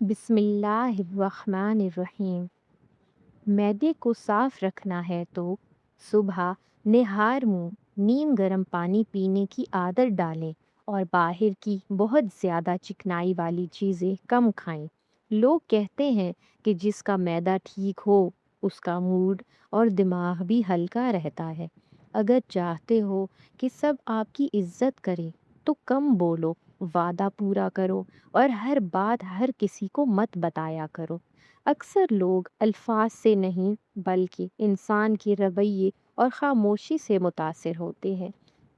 بسم اللہ الرحمن الرحیم۔ معدے کو صاف رکھنا ہے تو صبح نہار منہ نیم گرم پانی پینے کی عادت ڈالیں اور باہر کی بہت زیادہ چکنائی والی چیزیں کم کھائیں۔ لوگ کہتے ہیں کہ جس کا معدہ ٹھیک ہو اس کا موڈ اور دماغ بھی ہلکا رہتا ہے۔ اگر چاہتے ہو کہ سب آپ کی عزت کریں تو کم بولو، وعدہ پورا کرو اور ہر بات ہر کسی کو مت بتایا کرو۔ اکثر لوگ الفاظ سے نہیں بلکہ انسان کے رویے اور خاموشی سے متاثر ہوتے ہیں۔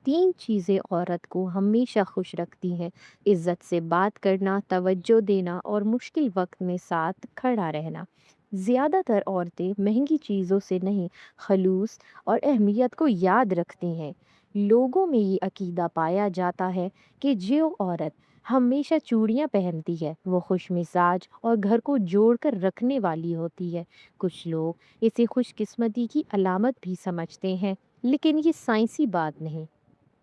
3 چیزیں عورت کو ہمیشہ خوش رکھتی ہیں: عزت سے بات کرنا، توجہ دینا اور مشکل وقت میں ساتھ کھڑا رہنا۔ زیادہ تر عورتیں مہنگی چیزوں سے نہیں، خلوص اور اہمیت کو یاد رکھتی ہیں۔ لوگوں میں یہ عقیدہ پایا جاتا ہے کہ جو عورت ہمیشہ چوڑیاں پہنتی ہے وہ خوش مزاج اور گھر کو جوڑ کر رکھنے والی ہوتی ہے۔ کچھ لوگ اسے خوش قسمتی کی علامت بھی سمجھتے ہیں، لیکن یہ سائنسی بات نہیں۔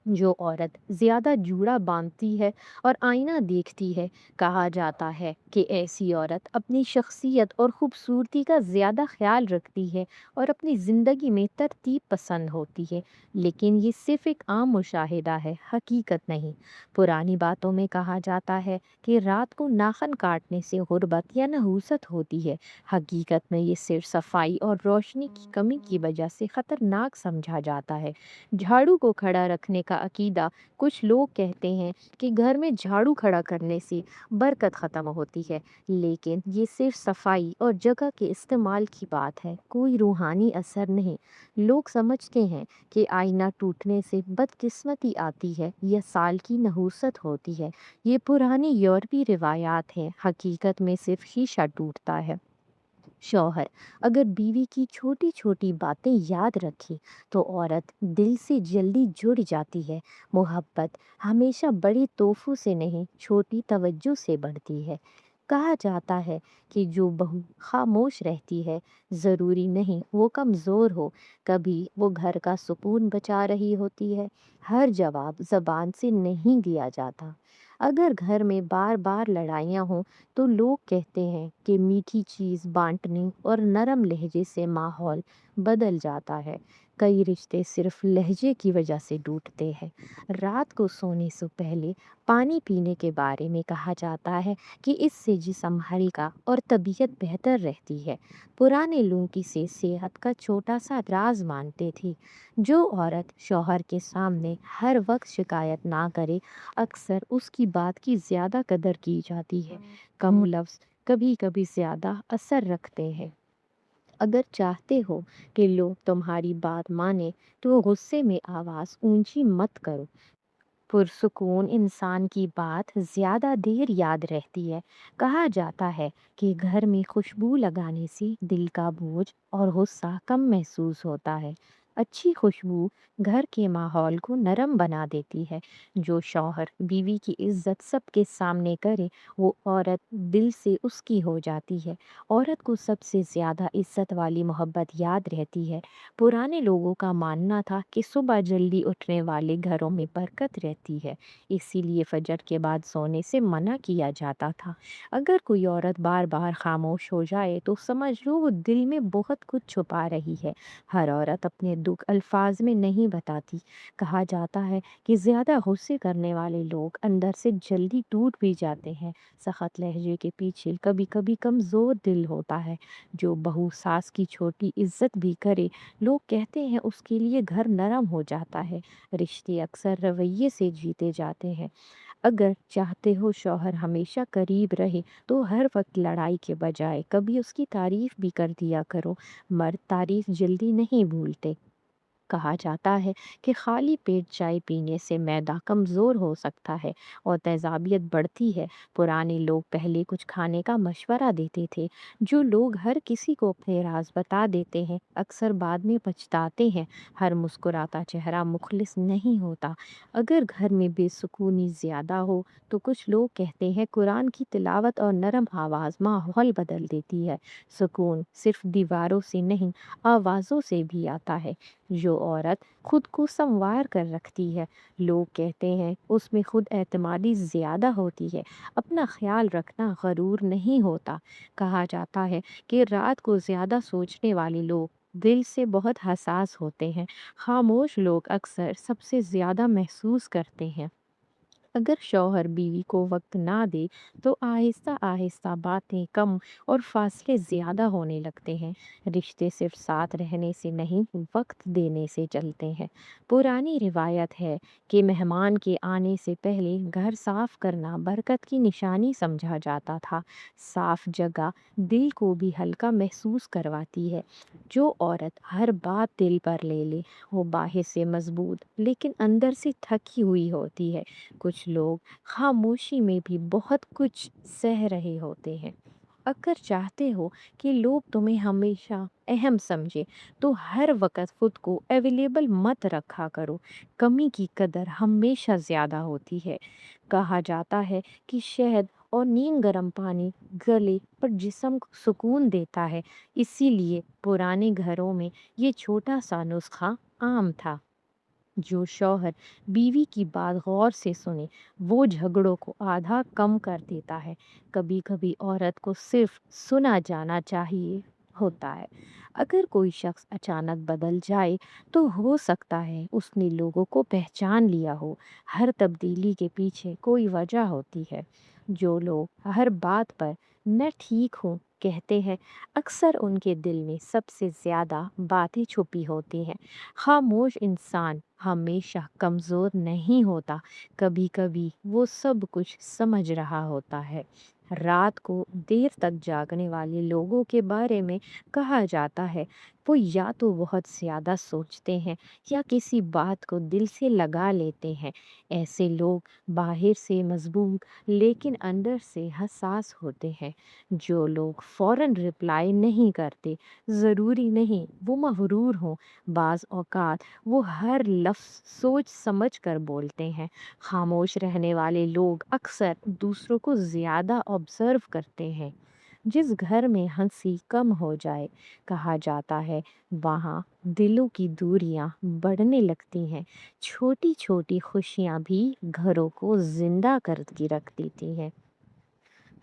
جو عورت زیادہ جوڑا باندھتی ہے اور آئینہ دیکھتی ہے، کہا جاتا ہے کہ ایسی عورت اپنی شخصیت اور خوبصورتی کا زیادہ خیال رکھتی ہے اور اپنی زندگی میں ترتیب پسند ہوتی ہے۔ لیکن یہ صرف ایک عام مشاہدہ ہے، حقیقت نہیں۔ پرانی باتوں میں کہا جاتا ہے کہ رات کو ناخن کاٹنے سے غربت یا نحوست ہوتی ہے۔ حقیقت میں یہ صرف صفائی اور روشنی کی کمی کی وجہ سے خطرناک سمجھا جاتا ہے۔ جھاڑو کو کھڑا رکھنے کا عقیدہ: کچھ لوگ کہتے ہیں کہ گھر میں جھاڑو کھڑا کرنے سے برکت ختم ہوتی ہے، لیکن یہ صرف صفائی اور جگہ کے استعمال کی بات ہے، کوئی روحانی اثر نہیں۔ لوگ سمجھتے ہیں کہ آئینہ ٹوٹنے سے بدقسمتی آتی ہے یا سال کی نحوست ہوتی ہے۔ یہ پرانی یورپی روایات ہیں، حقیقت میں صرف شیشہ ٹوٹتا ہے۔ شوہر اگر بیوی کی چھوٹی چھوٹی باتیں یاد رکھے تو عورت دل سے جلدی جڑ جاتی ہے۔ محبت ہمیشہ بڑے تحفوں سے نہیں، چھوٹی توجہ سے بڑھتی ہے۔ کہا جاتا ہے کہ جو بہو خاموش رہتی ہے ضروری نہیں وہ کمزور ہو، کبھی وہ گھر کا سکون بچا رہی ہوتی ہے۔ ہر جواب زبان سے نہیں دیا جاتا۔ اگر گھر میں بار بار لڑائیاں ہوں تو لوگ کہتے ہیں کہ میٹھی چیز بانٹنے اور نرم لہجے سے ماحول بدل جاتا ہے۔ کئی رشتے صرف لہجے کی وجہ سے ٹوٹتے ہیں۔ رات کو سونے سے پہلے پانی پینے کے بارے میں کہا جاتا ہے کہ اس سے جسم ہلکا اور طبیعت بہتر رہتی ہے۔ پرانے لوگ اسے صحت کا چھوٹا سا راز مانتے تھے۔ جو عورت شوہر کے سامنے ہر وقت شکایت نہ کرے، اکثر اس کی بات کی زیادہ قدر کی جاتی ہے۔ کم لفظ کبھی کبھی زیادہ اثر رکھتے ہیں۔ اگر چاہتے ہو کہ لوگ تمہاری بات مانیں تو غصے میں آواز اونچی مت کرو۔ پرسکون انسان کی بات زیادہ دیر یاد رہتی ہے۔ کہا جاتا ہے کہ گھر میں خوشبو لگانے سے دل کا بوجھ اور غصہ کم محسوس ہوتا ہے۔ اچھی خوشبو گھر کے ماحول کو نرم بنا دیتی ہے۔ جو شوہر بیوی کی عزت سب کے سامنے کرے وہ عورت دل سے اس کی ہو جاتی ہے۔ عورت کو سب سے زیادہ عزت والی محبت یاد رہتی ہے۔ پرانے لوگوں کا ماننا تھا کہ صبح جلدی اٹھنے والے گھروں میں برکت رہتی ہے، اسی لیے فجر کے بعد سونے سے منع کیا جاتا تھا۔ اگر کوئی عورت بار بار خاموش ہو جائے تو سمجھ لو وہ دل میں بہت کچھ چھپا رہی ہے۔ ہر عورت اپنے دکھ الفاظ میں نہیں بتاتی۔ کہا جاتا ہے کہ زیادہ غصے کرنے والے لوگ اندر سے جلدی ٹوٹ بھی جاتے ہیں۔ سخت لہجے کے پیچھے کبھی کبھی کمزور دل ہوتا ہے۔ جو بہو ساس کی چھوٹی عزت بھی کرے، لوگ کہتے ہیں اس کے لیے گھر نرم ہو جاتا ہے۔ رشتے اکثر رویے سے جیتے جاتے ہیں۔ اگر چاہتے ہو شوہر ہمیشہ قریب رہے تو ہر وقت لڑائی کے بجائے کبھی اس کی تعریف بھی کر دیا کرو۔ مرد تعریف جلدی نہیں بھولتے۔ کہا جاتا ہے کہ خالی پیٹ چائے پینے سے معدہ کمزور ہو سکتا ہے اور تیزابیت بڑھتی ہے۔ پرانے لوگ پہلے کچھ کھانے کا مشورہ دیتے تھے۔ جو لوگ ہر کسی کو اپنے راز بتا دیتے ہیں اکثر بعد میں پچھتاتے ہیں۔ ہر مسکراتا چہرہ مخلص نہیں ہوتا۔ اگر گھر میں بے سکونی زیادہ ہو تو کچھ لوگ کہتے ہیں قرآن کی تلاوت اور نرم آواز ماحول بدل دیتی ہے۔ سکون صرف دیواروں سے نہیں، آوازوں سے بھی آتا ہے۔ جو عورت خود کو سنوار کر رکھتی ہے، لوگ کہتے ہیں اس میں خود اعتمادی زیادہ ہوتی ہے، اپنا خیال رکھنا غرور نہیں ہوتا۔ کہا جاتا ہے کہ رات کو زیادہ سوچنے والے لوگ دل سے بہت حساس ہوتے ہیں، خاموش لوگ اکثر سب سے زیادہ محسوس کرتے ہیں۔ اگر شوہر بیوی کو وقت نہ دے تو آہستہ آہستہ باتیں کم اور فاصلے زیادہ ہونے لگتے ہیں۔ رشتے صرف ساتھ رہنے سے نہیں، وقت دینے سے چلتے ہیں۔ پرانی روایت ہے کہ مہمان کے آنے سے پہلے گھر صاف کرنا برکت کی نشانی سمجھا جاتا تھا۔ صاف جگہ دل کو بھی ہلکا محسوس کرواتی ہے۔ جو عورت ہر بات دل پر لے لے وہ باہر سے مضبوط لیکن اندر سے تھکی ہوئی ہوتی ہے۔ کچھ لوگ خاموشی میں بھی بہت کچھ سہ رہے ہوتے ہیں۔ اگر چاہتے ہو کہ لوگ تمہیں ہمیشہ اہم سمجھے تو ہر وقت خود کو اویلیبل مت رکھا کرو۔ کمی کی قدر ہمیشہ زیادہ ہوتی ہے۔ کہا جاتا ہے کہ شہد اور نیم گرم پانی گلے پر جسم کو سکون دیتا ہے، اسی لیے پرانے گھروں میں یہ چھوٹا سا نسخہ عام تھا۔ جو شوہر بیوی کی بات غور سے سنے وہ جھگڑوں کو آدھا کم کر دیتا ہے۔ کبھی کبھی عورت کو صرف سنا جانا چاہیے ہوتا ہے۔ اگر کوئی شخص اچانک بدل جائے تو ہو سکتا ہے اس نے لوگوں کو پہچان لیا ہو۔ ہر تبدیلی کے پیچھے کوئی وجہ ہوتی ہے۔ جو لوگ ہر بات پر میں ٹھیک ہوں کہتے ہیں اکثر ان کے دل میں سب سے زیادہ باتیں چھپی ہوتی ہیں۔ خاموش انسان ہمیشہ کمزور نہیں ہوتا، کبھی کبھی وہ سب کچھ سمجھ رہا ہوتا ہے۔ رات کو دیر تک جاگنے والے لوگوں کے بارے میں کہا جاتا ہے وہ یا تو بہت زیادہ سوچتے ہیں یا کسی بات کو دل سے لگا لیتے ہیں۔ ایسے لوگ باہر سے مضبوط لیکن اندر سے حساس ہوتے ہیں۔ جو لوگ فوراً رپلائی نہیں کرتے ضروری نہیں وہ مغرور ہوں، بعض اوقات وہ ہر لفظ سوچ سمجھ کر بولتے ہیں۔ خاموش رہنے والے لوگ اکثر دوسروں کو زیادہ آبزرو کرتے ہیں۔ جس گھر میں ہنسی کم ہو جائے کہا جاتا ہے وہاں دلوں کی دوریاں بڑھنے لگتی ہیں۔ چھوٹی چھوٹی خوشیاں بھی گھروں کو زندہ کر کے رکھ دیتی ہیں۔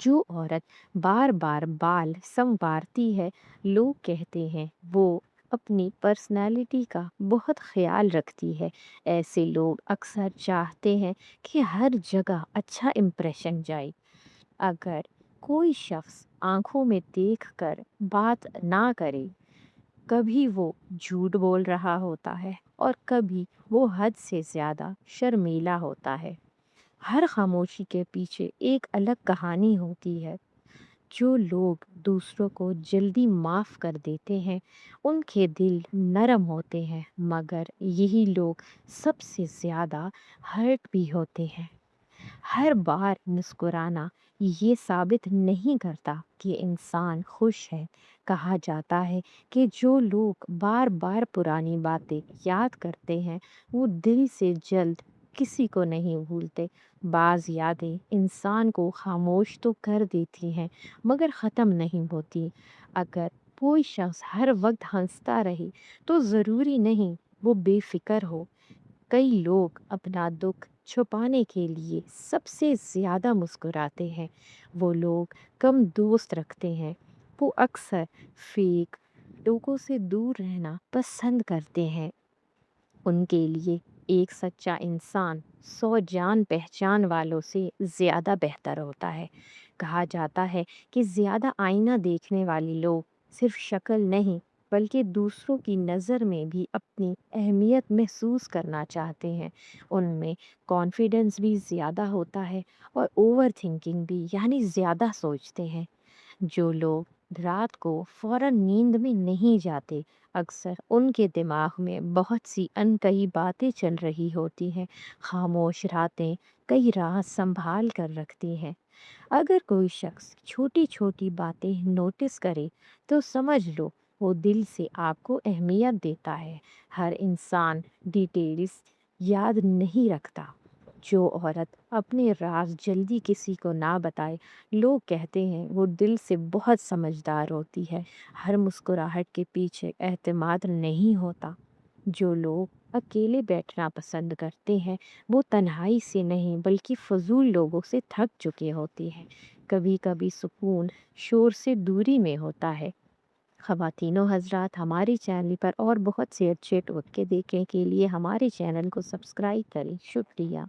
جو عورت بار بار بال سنوارتی ہے لوگ کہتے ہیں وہ اپنی پرسنالٹی کا بہت خیال رکھتی ہے۔ ایسے لوگ اکثر چاہتے ہیں کہ ہر جگہ اچھا امپریشن جائے۔ اگر کوئی شخص آنکھوں میں دیکھ کر بات نہ کرے کبھی وہ جھوٹ بول رہا ہوتا ہے اور کبھی وہ حد سے زیادہ شرمیلا ہوتا ہے۔ ہر خاموشی کے پیچھے ایک الگ کہانی ہوتی ہے۔ جو لوگ دوسروں کو جلدی معاف کر دیتے ہیں ان کے دل نرم ہوتے ہیں، مگر یہی لوگ سب سے زیادہ ہرٹ بھی ہوتے ہیں۔ ہر بار مسکرانا یہ ثابت نہیں کرتا کہ انسان خوش ہے۔ کہا جاتا ہے کہ جو لوگ بار بار پرانی باتیں یاد کرتے ہیں وہ دل سے جلد کسی کو نہیں بھولتے۔ بعض یادیں انسان کو خاموش تو کر دیتی ہیں مگر ختم نہیں ہوتی۔ اگر کوئی شخص ہر وقت ہنستا رہے تو ضروری نہیں وہ بے فکر ہو۔ کئی لوگ اپنا دکھ چھپانے کے لیے سب سے زیادہ مسکراتے ہیں۔ وہ لوگ کم دوست رکھتے ہیں، وہ اکثر فیک لوگوں سے دور رہنا پسند کرتے ہیں۔ ان کے لیے ایک سچا انسان 100 جان پہچان والوں سے زیادہ بہتر ہوتا ہے۔ کہا جاتا ہے کہ زیادہ آئینہ دیکھنے والے لوگ صرف شکل نہیں بلکہ دوسروں کی نظر میں بھی اپنی اہمیت محسوس کرنا چاہتے ہیں۔ ان میں کانفیڈنس بھی زیادہ ہوتا ہے اور اوور تھنکنگ بھی، یعنی زیادہ سوچتے ہیں۔ جو لوگ رات کو فوراً نیند میں نہیں جاتے اکثر ان کے دماغ میں بہت سی انکہی باتیں چل رہی ہوتی ہیں۔ خاموش راتیں کئی راز سنبھال کر رکھتی ہیں۔ اگر کوئی شخص چھوٹی چھوٹی باتیں نوٹس کرے تو سمجھ لو وہ دل سے آپ کو اہمیت دیتا ہے۔ ہر انسان ڈیٹیلز یاد نہیں رکھتا۔ جو عورت اپنے راز جلدی کسی کو نہ بتائے لوگ کہتے ہیں وہ دل سے بہت سمجھدار ہوتی ہے۔ ہر مسکراہٹ کے پیچھے اعتماد نہیں ہوتا، جو لوگ اکیلے بیٹھنا پسند کرتے ہیں وہ تنہائی سے نہیں بلکہ فضول لوگوں سے تھک چکے ہوتے ہیں۔ کبھی کبھی سکون شور سے دوری میں ہوتا ہے۔ خواتین و حضرات، ہمارے چینل پر اور بہت سے اچھے ٹوٹکے دیکھنے کے لیے ہمارے چینل کو سبسکرائب کریں۔ شکریہ۔